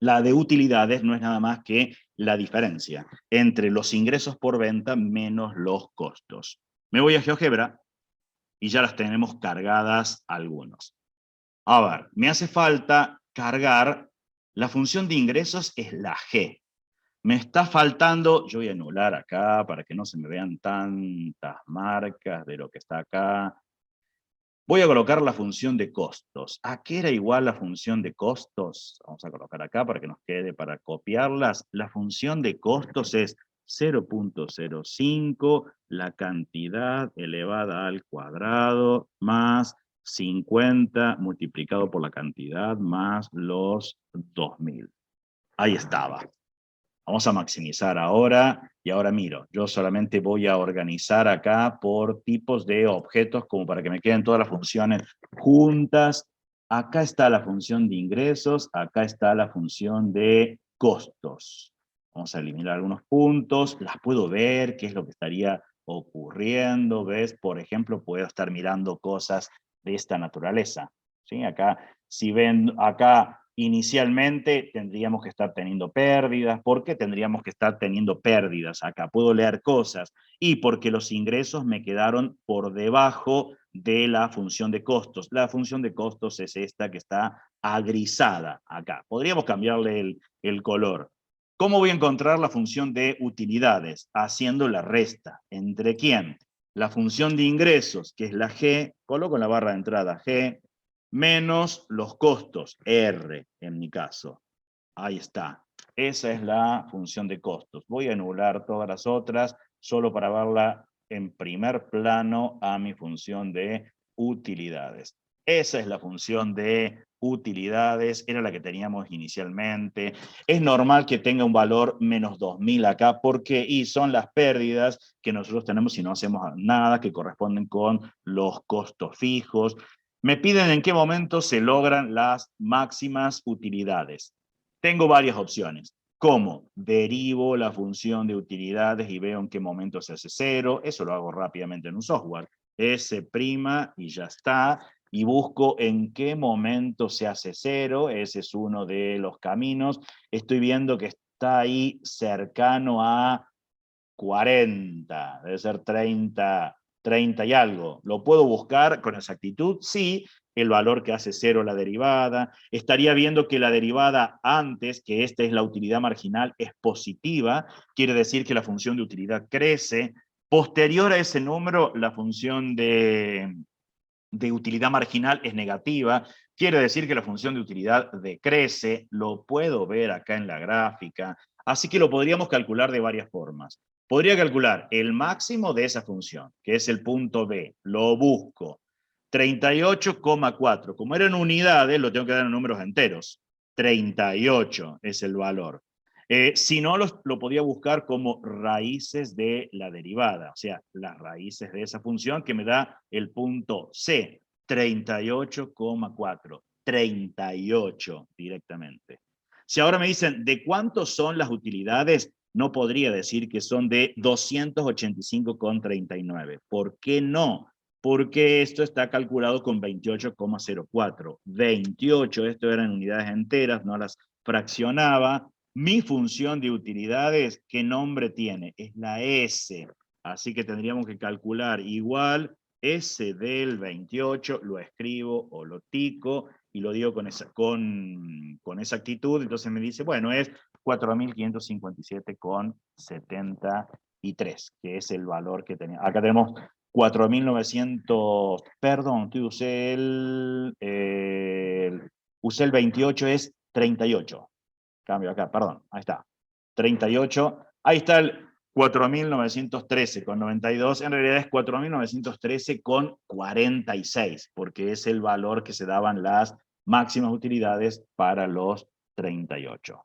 La de utilidades no es nada más que la diferencia entre los ingresos por venta menos los costos. Me voy a GeoGebra y ya las tenemos cargadas algunos. A ver, me hace falta cargar, la función de ingresos es la G. Me está faltando, yo voy a anular acá para que no se me vean tantas marcas de lo que está acá. Voy a colocar la función de costos. ¿A qué era igual la función de costos? Vamos a colocar acá para que nos quede para copiarlas. La función de costos es 0.05, la cantidad elevada al cuadrado, más 50 multiplicado por la cantidad, más los 2000. Ahí estaba. Vamos a maximizar ahora, y ahora miro, yo solamente voy a organizar acá por tipos de objetos, como para que me queden todas las funciones juntas. Acá está la función de ingresos, acá está la función de costos. Vamos a eliminar algunos puntos, las puedo ver, qué es lo que estaría ocurriendo, ¿ves? Por ejemplo, puedo estar mirando cosas de esta naturaleza, ¿sí? Acá, si ven, acá inicialmente tendríamos que estar teniendo pérdidas. ¿Por qué tendríamos que estar teniendo pérdidas acá? Puedo leer cosas. Y porque los ingresos me quedaron por debajo de la función de costos. La función de costos es esta que está agrisada acá. Podríamos cambiarle el color. ¿Cómo voy a encontrar la función de utilidades? Haciendo la resta. ¿Entre quién? La función de ingresos, que es la G, coloco en la barra de entrada G, menos los costos, R en mi caso. Ahí está. Esa es la función de costos. Voy a anular todas las otras, solo para verla en primer plano a mi función de utilidades. Esa es la función de utilidades, era la que teníamos inicialmente. Es normal que tenga un valor menos 2000 acá, porque y son las pérdidas que nosotros tenemos si no hacemos nada, que corresponden con los costos fijos. Me piden en qué momento se logran las máximas utilidades. Tengo varias opciones. ¿Cómo? Derivo la función de utilidades y veo en qué momento se hace cero. Eso lo hago rápidamente en un software. S' y ya está. Y busco en qué momento se hace cero. Ese es uno de los caminos. Estoy viendo que está ahí cercano a 40. Debe ser 30 y algo. ¿Lo puedo buscar con exactitud? Sí. El valor que hace cero la derivada. Estaría viendo que la derivada antes, que esta es la utilidad marginal, es positiva. Quiere decir que la función de utilidad crece. Posterior a ese número, la función de utilidad marginal es negativa. Quiere decir que la función de utilidad decrece. Lo puedo ver acá en la gráfica. Así que lo podríamos calcular de varias formas. Podría calcular el máximo de esa función, que es el punto B. Lo busco. 38,4. Como eran unidades, lo tengo que dar en números enteros. 38 es el valor. Si no, lo podía buscar como raíces de la derivada, o sea, las raíces de esa función que me da el punto C, 38,4. 38 directamente. Si ahora me dicen, ¿de cuántos son las utilidades? No podría decir que son de 285,39. ¿Por qué no? Porque esto está calculado con 28,04. 28, esto eran unidades enteras, no las fraccionaba. Mi función de utilidades, ¿qué nombre tiene? Es la S. Así que tendríamos que calcular igual S del 28, lo escribo o lo tico y lo digo con exactitud. Entonces me dice, bueno, es 4.557,73, que es el valor que tenía. Acá tenemos 4.900, perdón, usé el 28, es 38. Cambio acá, perdón, ahí está. 38, ahí está el 4.913,92, en realidad es 4.913,46, porque es el valor que se daban las máximas utilidades para los 38.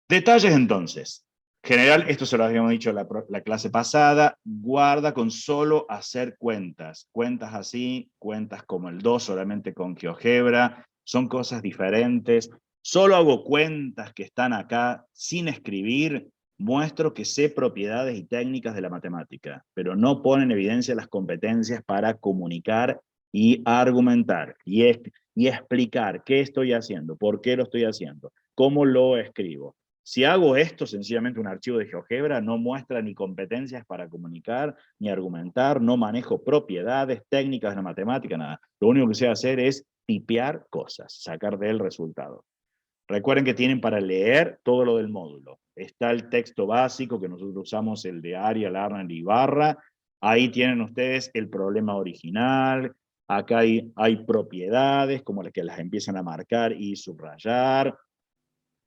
Detalles entonces. General, esto se lo habíamos dicho la clase pasada, guarda con solo hacer cuentas. Cuentas así, cuentas como el 2, solamente con GeoGebra, son cosas diferentes. Solo hago cuentas que están acá sin escribir, muestro que sé propiedades y técnicas de la matemática, pero no pone en evidencia las competencias para comunicar y argumentar y explicar qué estoy haciendo, por qué lo estoy haciendo, cómo lo escribo. Si hago esto, sencillamente un archivo de GeoGebra, no muestra ni competencias para comunicar, ni argumentar, no manejo propiedades, técnicas de la matemática, nada. Lo único que sé hacer es tipear cosas, sacar del resultado. Recuerden que tienen para leer todo lo del módulo. Está el texto básico, que nosotros usamos, el de Arial, Larner y Ibarra. Ahí tienen ustedes el problema original. Acá hay propiedades, como las que las empiezan a marcar y subrayar.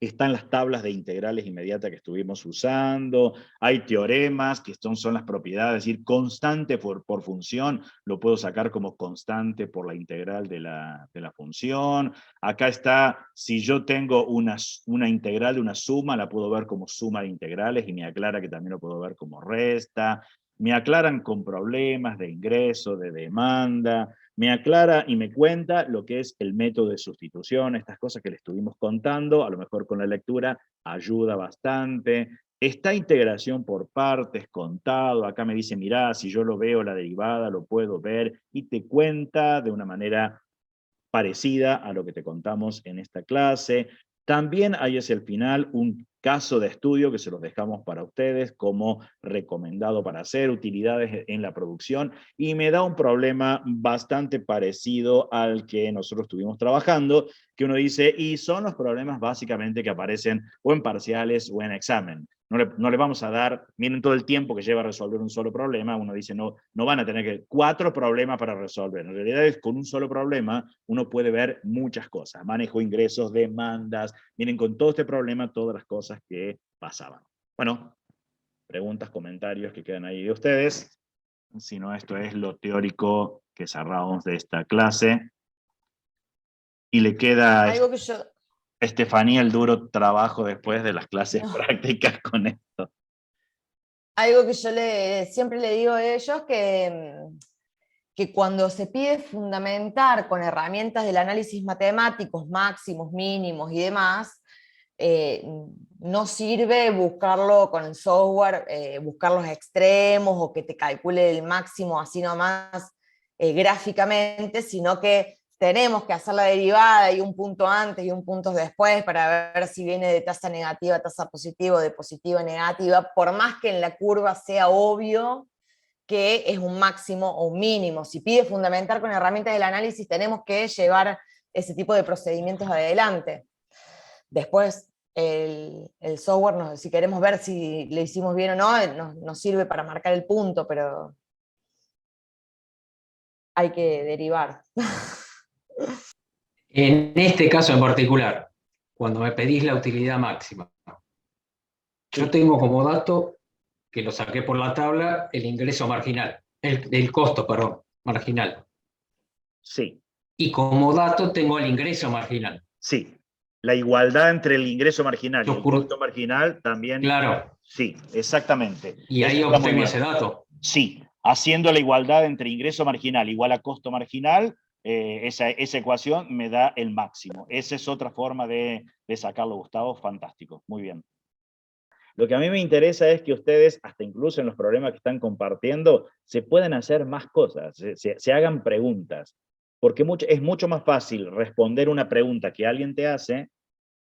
Están las tablas de integrales inmediatas que estuvimos usando, hay teoremas que son las propiedades, es decir, constante por función, lo puedo sacar como constante por la integral de la función. Acá está, si yo tengo una integral de una suma, la puedo ver como suma de integrales y me aclara que también lo puedo ver como resta. Me aclaran con problemas de ingreso, de demanda, me aclara y me cuenta lo que es el método de sustitución, estas cosas que le estuvimos contando, a lo mejor con la lectura ayuda bastante. Esta integración por partes, contado, acá me dice, mirá, si yo lo veo la derivada, lo puedo ver, y te cuenta de una manera parecida a lo que te contamos en esta clase. También hay hacia el final un caso de estudio que se los dejamos para ustedes como recomendado para hacer, utilidades en la producción, y me da un problema bastante parecido al que nosotros estuvimos trabajando, que uno dice, y son los problemas básicamente que aparecen o en parciales o en examen. No le vamos a dar, miren todo el tiempo que lleva a resolver un solo problema, uno dice, no van a tener 4 problemas para resolver. En realidad es con un solo problema uno puede ver muchas cosas, manejo ingresos, demandas, miren con todo este problema todas las cosas que pasaban. Bueno, preguntas, comentarios que quedan ahí de ustedes. Si no, esto es lo teórico que cerramos de esta clase. Y le queda Algo que yo... a Estefanía el duro trabajo después de las clases prácticas con esto. Algo que yo siempre le digo a ellos que cuando se pide fundamentar con herramientas del análisis matemáticos, máximos, mínimos y demás, no sirve buscarlo con el software, buscar los extremos o que te calcule el máximo así nomás gráficamente, sino que tenemos que hacer la derivada y un punto antes y un punto después para ver si viene de tasa negativa a tasa positiva o de positiva a negativa, por más que en la curva sea obvio que es un máximo o un mínimo. Si pide fundamentar con herramientas del análisis, tenemos que llevar ese tipo de procedimientos adelante. Después, el software, si queremos ver si le hicimos bien o no, nos sirve para marcar el punto, pero hay que derivar. En este caso en particular, cuando me pedís la utilidad máxima, yo tengo como dato, que lo saqué por la tabla, el ingreso marginal, el costo, perdón, marginal. Sí. Y como dato tengo el ingreso marginal. Sí. La igualdad entre el ingreso marginal y el costo marginal también. Claro. Sí, exactamente. Y ahí obtengo ese dato. Sí, haciendo la igualdad entre ingreso marginal igual a costo marginal, esa ecuación me da el máximo. Esa es otra forma de sacarlo, Gustavo. Fantástico, muy bien. Lo que a mí me interesa es que ustedes, hasta incluso en los problemas que están compartiendo, se puedan hacer más cosas, se hagan preguntas. Porque es mucho más fácil responder una pregunta que alguien te hace,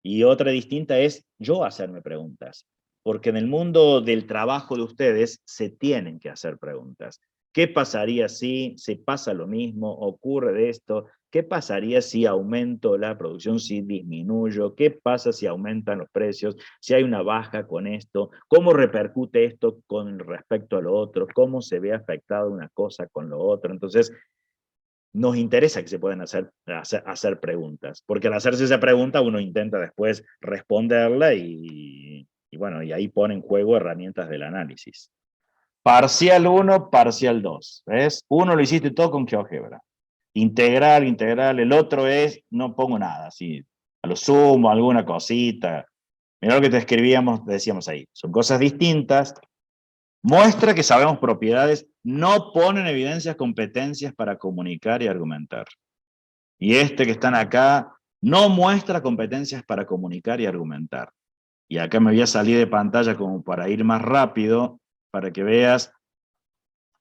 y otra distinta es yo hacerme preguntas. Porque en el mundo del trabajo de ustedes se tienen que hacer preguntas. ¿Qué pasaría si se pasa lo mismo? ¿Ocurre de esto? ¿Qué pasaría si aumento la producción, si disminuyo? ¿Qué pasa si aumentan los precios? Si hay una baja con esto, ¿cómo repercute esto con respecto a lo otro? ¿Cómo se ve afectado una cosa con lo otro? Entonces, nos interesa que se puedan hacer preguntas, porque al hacerse esa pregunta uno intenta después responderla y bueno, y ahí pone en juego herramientas del análisis. Parcial 1, parcial 2, ¿ves? Uno lo hiciste todo con GeoGebra. Integral, el otro es, no pongo nada, así, a lo sumo, alguna cosita. Mirá lo que te escribíamos, decíamos ahí, son cosas distintas. Muestra que sabemos propiedades, no ponen evidencias, competencias para comunicar y argumentar. Y este que están acá, no muestra competencias para comunicar y argumentar. Y acá me voy a salir de pantalla como para ir más rápido, para que veas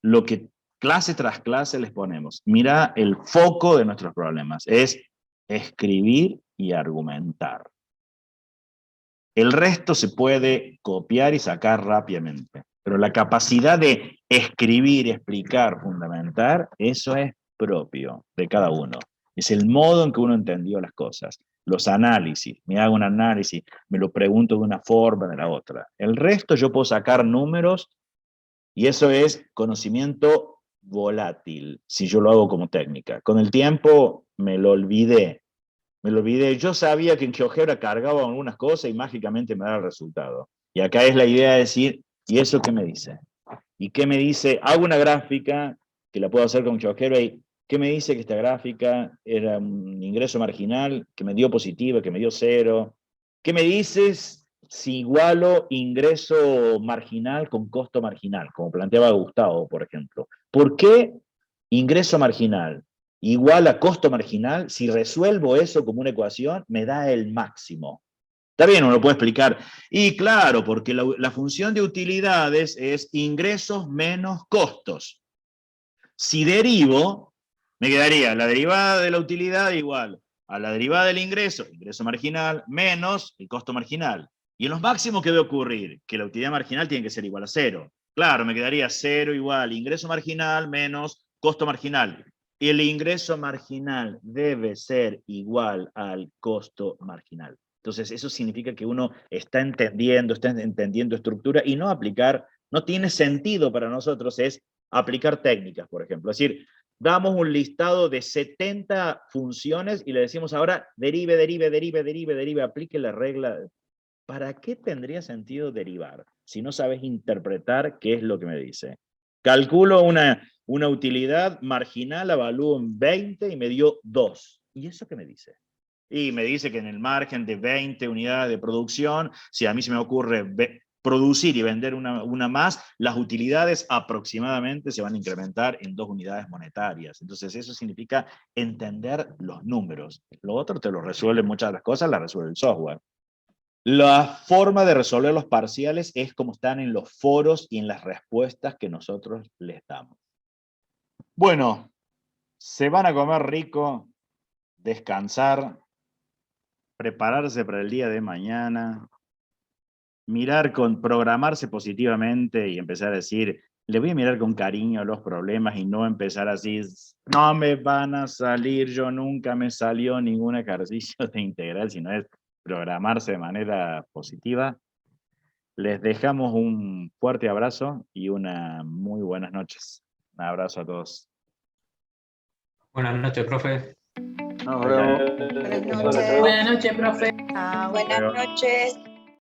lo que clase tras clase les ponemos. Mira el foco de nuestros problemas, es escribir y argumentar. El resto se puede copiar y sacar rápidamente, pero la capacidad de escribir, explicar, fundamentar, eso es propio de cada uno. Es el modo en que uno entendió las cosas. los análisis, me hago un análisis, me lo pregunto de una forma, de la otra. El resto yo puedo sacar números y eso es conocimiento volátil, si yo lo hago como técnica. Con el tiempo me lo olvidé. Yo sabía que en GeoGebra cargaba algunas cosas y mágicamente me daba el resultado. Y acá es la idea de decir, ¿y eso qué me dice? ¿Y qué me dice? Hago una gráfica, que la puedo hacer con GeoGebra, y ¿qué me dice que esta gráfica era un ingreso marginal, que me dio positiva, que me dio cero? ¿Qué me dices si igualo ingreso marginal con costo marginal, como planteaba Gustavo, por ejemplo? ¿Por qué ingreso marginal igual a costo marginal? Si resuelvo eso como una ecuación, me da el máximo. Está bien, uno lo puede explicar. Y claro, porque la función de utilidades es ingresos menos costos. Si derivo, me quedaría la derivada de la utilidad igual a la derivada del ingreso marginal, menos el costo marginal. Y en los máximos, ¿qué debe ocurrir? Que la utilidad marginal tiene que ser igual a cero. Claro, me quedaría cero igual ingreso marginal menos costo marginal. Y el ingreso marginal debe ser igual al costo marginal. Entonces, eso significa que uno está entendiendo estructura y no aplicar, no tiene sentido para nosotros, es aplicar técnicas, por ejemplo. Es decir, damos un listado de 70 funciones y le decimos ahora, derive, aplique la regla. ¿Para qué tendría sentido derivar si no sabes interpretar qué es lo que me dice? Calculo una utilidad marginal, evalúo en 20 y me dio 2. ¿Y eso qué me dice? Y me dice que en el margen de 20 unidades de producción, si a mí se me ocurre producir y vender una más, las utilidades aproximadamente se van a incrementar en 2 unidades monetarias. Entonces eso significa entender los números. Lo otro te lo resuelve, muchas de las cosas las resuelve el software. La forma de resolver los parciales es como están en los foros y en las respuestas que nosotros les damos. Bueno, se van a comer rico, descansar, prepararse para el día de mañana, programarse positivamente y empezar a decir, le voy a mirar con cariño los problemas y no empezar así, no me van a salir, yo nunca me salió ningún ejercicio de integral, sino es programarse de manera positiva. Les dejamos un fuerte abrazo y una muy buenas noches. Un abrazo a todos. Buenas noches, profe. Nos vemos. Buenas noches. Buenas noches, profe. Chao. Buenas noches.